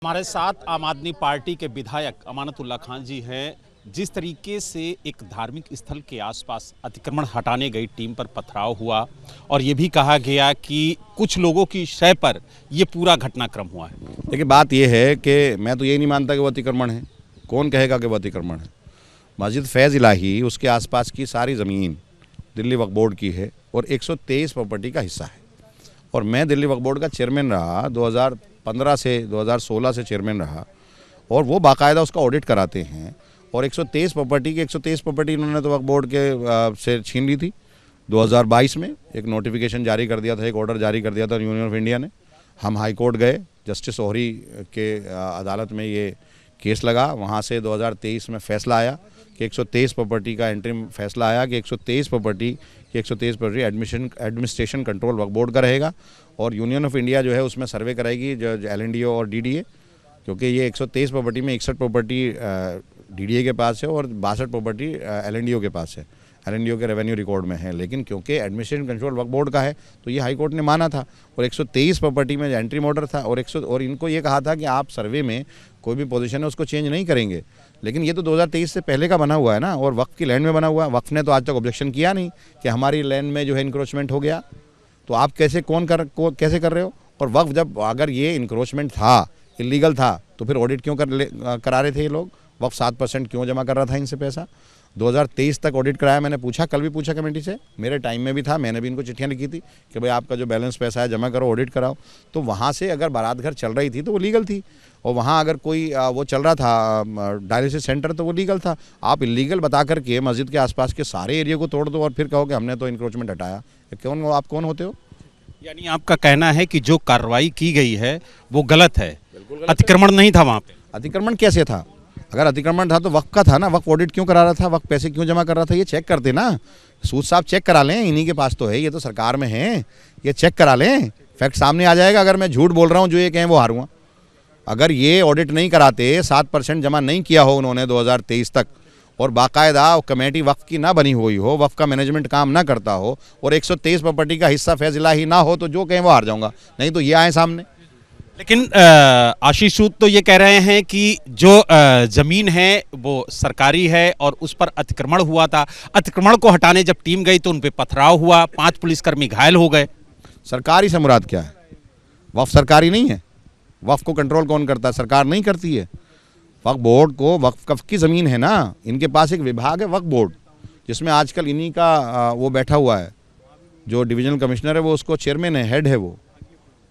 हमारे साथ आम आदमी पार्टी के विधायक अमानतुल्लाह खान जी हैं। जिस तरीके से एक धार्मिक स्थल के आसपास अतिक्रमण हटाने गई टीम पर पथराव हुआ और ये भी कहा गया कि कुछ लोगों की शय पर ये पूरा घटनाक्रम हुआ है। देखिए, बात यह है कि मैं तो ये नहीं मानता कि वो अतिक्रमण है। कौन कहेगा कि वो अतिक्रमण है? मस्जिद फैज़ इलाही, उसके आसपास की सारी ज़मीन दिल्ली वक्फ बोर्ड की है और 123 प्रॉपर्टी का हिस्सा है। और मैं दिल्ली वक्फ बोर्ड का चेयरमैन रहा, 2015 से 2016 से चेयरमैन रहा, और वो बाकायदा उसका ऑडिट कराते हैं। और 123 प्रॉपर्टी इन्होंने तो वक्फ बोर्ड के से छीन ली थी। 2022 में एक नोटिफिकेशन जारी कर दिया था, एक ऑर्डर जारी कर दिया था यूनियन ऑफ इंडिया ने। हम हाई कोर्ट गए, जस्टिस ओहरी के अदालत में ये केस लगा। वहाँ से 2023 में फ़ैसला आया कि 123 प्रॉपर्टी का एंट्रीम फैसला आया कि 123 प्रॉपर्टी एडमिनिस्ट्रेशन कंट्रोल वक्फ बोर्ड का रहेगा और यूनियन ऑफ इंडिया जो है उसमें सर्वे कराएगी, जो LNDO और DDA, क्योंकि ये 123 प्रॉपर्टी में 61 प्रॉपर्टी DDA के पास है और 62 प्रॉपर्टी LNDO के पास है। LNDO के रेवेन्यू रिकॉर्ड में है, लेकिन क्योंकि एडमिनिस्ट्रेशन कंट्रोल वक्फ बोर्ड का है तो ये हाई कोर्ट ने माना था। और 123 प्रॉपर्टी में एंट्री ऑर्डर था और इनको ये कहा था कि आप सर्वे में कोई भी पोजीशन है उसको चेंज नहीं करेंगे। लेकिन ये तो 2023 से पहले का बना हुआ है ना, और वक्फ की लैंड में बना हुआ है। वक्फ ने तो आज तक ऑब्जेक्शन किया नहीं कि हमारी लैंड में जो है इंक्रोचमेंट हो गया। तो आप कैसे कैसे कर रहे हो? और वक्फ जब अगर ये इंक्रोचमेंट था, इलीगल था, तो फिर ऑडिट क्यों करा रहे थे ये लोग? वक्फ 7% क्यों जमा कर रहा था इनसे पैसा? 2023 तक ऑडिट कराया। मैंने पूछा, कल भी पूछा कमेटी से, मेरे टाइम में भी था, मैंने भी इनको चिट्ठियां लिखी थी कि भाई आपका जो बैलेंस पैसा है जमा करो, ऑडिट कराओ। तो वहाँ से अगर बारात घर चल रही थी तो वो लीगल थी, और वहाँ अगर कोई वो चल रहा था डायलिसिस सेंटर तो वो लीगल था। आप इलीगल बता करके मस्जिद के आसपास के सारे एरिया को तोड़ दो और फिर कहो कि हमने तो इंक्रोचमेंट हटाया। आप कौन होते हो? यानी आपका कहना है कि जो कार्रवाई की गई है वो गलत है, अतिक्रमण नहीं था वहाँ पे। अतिक्रमण कैसे था? अगर अतिक्रमण था तो वक्फ का था ना। वक्फ ऑडिट क्यों करा रहा था? वक्फ पैसे क्यों जमा कर रहा था? ये चेक करते ना। सूद साहब चेक करा लें, इन्हीं के पास तो है, ये तो सरकार में है, ये चेक करा लें, फैक्ट सामने आ जाएगा। अगर मैं झूठ बोल रहा हूँ, जो ये कहें वो हारूंगा। अगर ये ऑडिट नहीं कराते, 7% जमा नहीं किया हो उन्होंने 2023 तक, और बाकायदा कमेटी वक्फ की ना बनी हुई हो, वक्फ का मैनेजमेंट काम ना करता हो, और 123 प्रॉपर्टी का हिस्सा फैज़ इलाही ना हो, तो जो कहें वो हार जाऊंगा। नहीं तो ये आए सामने। लेकिन आशीष सूद तो ये कह रहे हैं कि जो जमीन है वो सरकारी है और उस पर अतिक्रमण हुआ था। अतिक्रमण को हटाने जब टीम गई तो उन पे पथराव हुआ, 5 पुलिसकर्मी घायल हो गए। सरकारी से मुराद क्या है? वक्फ सरकारी नहीं है। वक्फ को कंट्रोल कौन करता है? सरकार नहीं करती है। वक्फ बोर्ड को, वक्फ की ज़मीन है ना, इनके पास एक विभाग है वक्फ बोर्ड, जिसमें आजकल इन्हीं का वो बैठा हुआ है, जो डिविजनल कमिश्नर है, वो उसको चेयरमैन है, हेड है वो।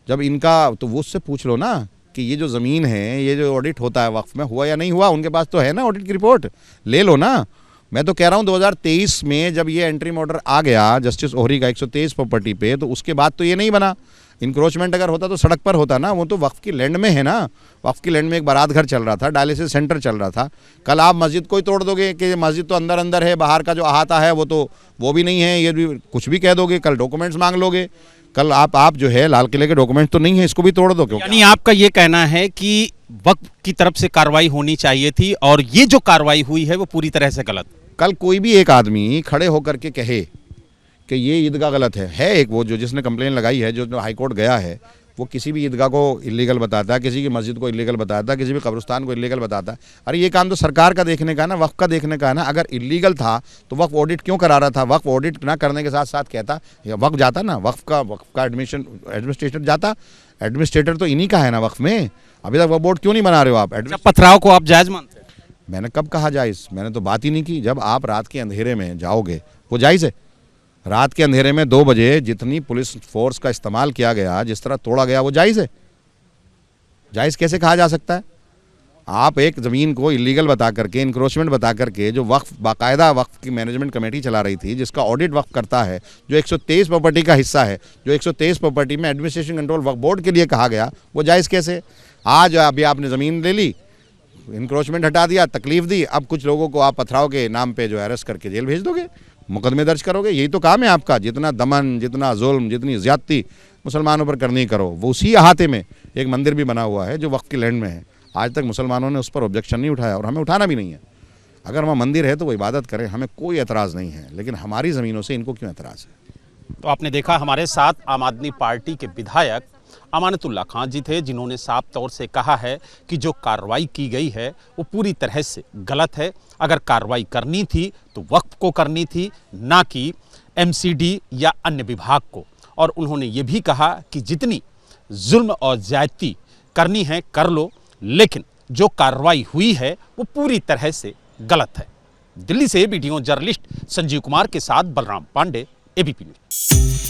जब इनका, तो वो उससे पूछ लो ना कि ये जो ज़मीन है, ये जो ऑडिट होता है वक्फ में, हुआ या नहीं हुआ। उनके पास तो है ना ऑडिट की रिपोर्ट, ले लो ना। मैं तो कह रहा हूँ 2023 में जब ये एंट्री ऑर्डर आ गया जस्टिस ओहरी का 123 प्रॉपर्टी पे, तो उसके बाद तो ये नहीं बना। इंक्रोचमेंट अगर होता तो सड़क पर होता ना, वो तो वक्फ की लैंड में है ना। वक्फ की लैंड में एक बारात घर चल रहा था, डायलिसिस सेंटर चल रहा था। कल आप मस्जिद को ही तोड़ दोगे कि मस्जिद तो अंदर अंदर है, बाहर का जो अहाता है वो भी नहीं है, ये भी कुछ भी कह दोगे। कल डॉक्यूमेंट्स मांग लोगे। कल आप जो है लाल किले के डॉक्यूमेंट तो नहीं है, इसको भी तोड़ दो। क्यों? यानी आपका ये कहना है कि वक्फ की तरफ से कार्रवाई होनी चाहिए थी और ये जो कार्रवाई हुई है वो पूरी तरह से गलत। कल कोई भी एक आदमी खड़े होकर के कहे कि ये ईदगाह गलत है एक वो जो जिसने कंप्लेन लगाई है, जो हाई कोर्ट गया है, वो किसी भी ईदगाह को इलीगल बताता है, किसी की मस्जिद को इलीगल बताता है, किसी भी कब्रिस्तान को इलीगल बताता है। अरे ये काम तो सरकार का देखने का ना, वक्फ का देखने का ना। अगर इलीगल था तो वक्फ ऑडिट क्यों करा रहा था? वक्फ ऑडिट ना करने के साथ साथ कहता या वक्फ जाता ना, वक्फ का एडमिनिस्ट्रेटर जाता। एडमिनिस्ट्रेटर तो इन्हीं का है ना वक्फ में। अभी तक वक्फ बोर्ड क्यों नहीं बना रहे हो आप? पथराव को आप जायज मानते हैं? मैंने कब कहा जायज़? मैंने तो बात ही नहीं की। जब आप रात के अंधेरे में जाओगे वो जायज़ है। रात के अंधेरे में 2 बजे जितनी पुलिस फोर्स का इस्तेमाल किया गया, जिस तरह तोड़ा गया, वो जायज़ है। जायज़ कैसे कहा जा सकता है? आप एक ज़मीन को इलीगल बता करके, इंक्रोचमेंट बता करके, जो वक्फ बाकायदा वक्फ की मैनेजमेंट कमेटी चला रही थी, जिसका ऑडिट वक्फ करता है, जो 123 प्रॉपर्टी का हिस्सा है, जो 123 प्रॉपर्टी में एडमिनिस्ट्रेशन कंट्रोल वक्फ बोर्ड के लिए कहा गया, वो जायज़ कैसे? आज अभी आपने ज़मीन ले ली, इंक्रोचमेंट हटा दिया, तकलीफ दी, अब कुछ लोगों को आप पथराव के नाम पे जो अरेस्ट करके जेल भेज दोगे, मुकदमे दर्ज करोगे। यही तो काम है आपका। जितना दमन, जितना जुल्म, जितनी ज़्यादती मुसलमानों पर करनी करो। वो उसी अहाते में एक मंदिर भी बना हुआ है जो वक्फ की लैंड में है। आज तक मुसलमानों ने उस पर ऑब्जेक्शन नहीं उठाया और हमें उठाना भी नहीं है। अगर वहाँ मंदिर है तो वो इबादत करें, हमें कोई एतराज़ नहीं है, लेकिन हमारी ज़मीनों से इनको क्यों एतराज़ है? तो आपने देखा हमारे साथ आम आदमी पार्टी के विधायक अमानतुल्लाह खान जी थे, जिन्होंने साफ तौर से कहा है कि जो कार्रवाई की गई है वो पूरी तरह से गलत है। अगर कार्रवाई करनी थी तो वक्फ को करनी थी, ना कि एमसीडी या अन्य विभाग को। और उन्होंने ये भी कहा कि जितनी जुल्म और ज्यादती करनी है कर लो, लेकिन जो कार्रवाई हुई है वो पूरी तरह से गलत है। दिल्ली से वीडियो जर्नलिस्ट संजीव कुमार के साथ बलराम पांडे, एबीपी न्यूज।